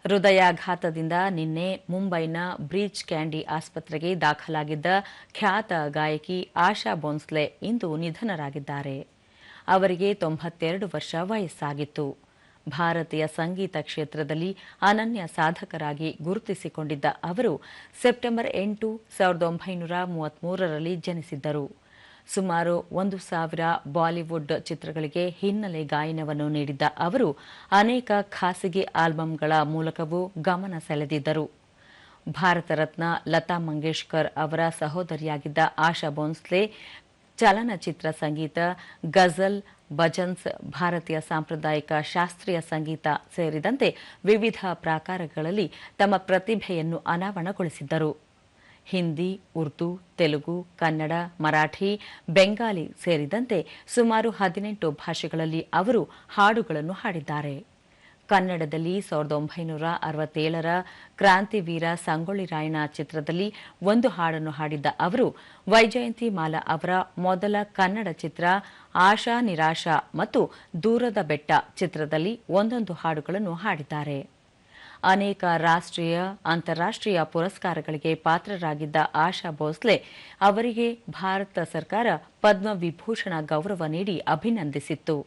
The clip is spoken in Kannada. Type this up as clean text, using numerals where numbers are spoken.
ಹೃದಯಾಘಾತದಿಂದ ನಿನ್ನೆ ಮುಂಬೈನ ಬ್ರೀಚ್ ಕ್ಯಾಂಡಿ ಆಸ್ಪತ್ರೆಗೆ ದಾಖಲಾಗಿದ್ದ ಖ್ಯಾತ ಗಾಯಕಿ ಆಶಾ ಭೋಂಸ್ಲೆ ಇಂದು ನಿಧನರಾಗಿದ್ದಾರೆ. ಅವರಿಗೆ 92 ವರ್ಷ ವಯಸ್ಸಾಗಿತ್ತು. ಭಾರತೀಯ ಸಂಗೀತ ಕ್ಷೇತ್ರದಲ್ಲಿ ಅನನ್ಯ ಸಾಧಕರಾಗಿ ಗುರುತಿಸಿಕೊಂಡಿದ್ದ ಅವರು ಸೆಪ್ಟೆಂಬರ್ 8, 1933ರಲ್ಲಿ ಜನಿಸಿದ್ದರು. ಸುಮಾರು 1,000 ಬಾಲಿವುಡ್ ಚಿತ್ರಗಳಿಗೆ ಹಿನ್ನೆಲೆ ಗಾಯನವನ್ನು ನೀಡಿದ್ದ ಅವರು ಅನೇಕ ಖಾಸಗಿ ಆಲ್ಬಂಗಳ ಮೂಲಕವೂ ಗಮನ ಸೆಳೆದಿದ್ದರು. ಭಾರತ ರತ್ನ ಲತಾ ಮಂಗೇಶ್ಕರ್ ಅವರ ಸಹೋದರಿಯಾಗಿದ್ದ ಆಶಾ ಭೋಂಸ್ಲೆ ಚಲನಚಿತ್ರ ಸಂಗೀತ, ಗಜಲ್, ಭಜನ್ಸ್, ಭಾರತೀಯ ಸಾಂಪ್ರದಾಯಿಕ ಶಾಸ್ತ್ರೀಯ ಸಂಗೀತ ಸೇರಿದಂತೆ ವಿವಿಧ ಪ್ರಾಕಾರಗಳಲ್ಲಿ ತಮ್ಮ ಪ್ರತಿಭೆಯನ್ನು ಅನಾವರಣಗೊಳಿಸಿದ್ದರು. ಹಿಂದಿ, ಉರ್ದು, ತೆಲುಗು, ಕನ್ನಡ, ಮರಾಠಿ, ಬೆಂಗಾಲಿ ಸೇರಿದಂತೆ ಸುಮಾರು 18 ಭಾಷೆಗಳಲ್ಲಿ ಅವರು ಹಾಡುಗಳನ್ನು ಹಾಡಿದ್ದಾರೆ. ಕನ್ನಡದಲ್ಲಿ 1967ರ ಕ್ರಾಂತಿವೀರ ಸಂಗೊಳ್ಳಿ ರಾಯಣ್ಣ ಚಿತ್ರದಲ್ಲಿ ಒಂದು ಹಾಡನ್ನು ಹಾಡಿದ್ದ ಅವರು ವೈಜಯಂತಿ ಮಾಲಾ ಅವರ ಮೊದಲ ಕನ್ನಡ ಚಿತ್ರ ಆಶಾ ನಿರಾಶಾ ಮತ್ತು ದೂರದ ಬೆಟ್ಟ ಚಿತ್ರದಲ್ಲಿ ಒಂದೊಂದು ಹಾಡುಗಳನ್ನು ಹಾಡಿದ್ದಾರೆ. ಅನೇಕ ರಾಷ್ಟ್ರೀಯ, ಅಂತಾರಾಷ್ಟ್ರೀಯ ಪುರಸ್ಕಾರಗಳಿಗೆ ಪಾತ್ರರಾಗಿದ್ದ ಆಶಾ ಭೋಂಸ್ಲೆ ಅವರಿಗೆ ಭಾರತ ಸರ್ಕಾರ ಪದ್ಮವಿಭೂಷಣ ಗೌರವ ನೀಡಿ ಅಭಿನಂದಿಸಿತ್ತು.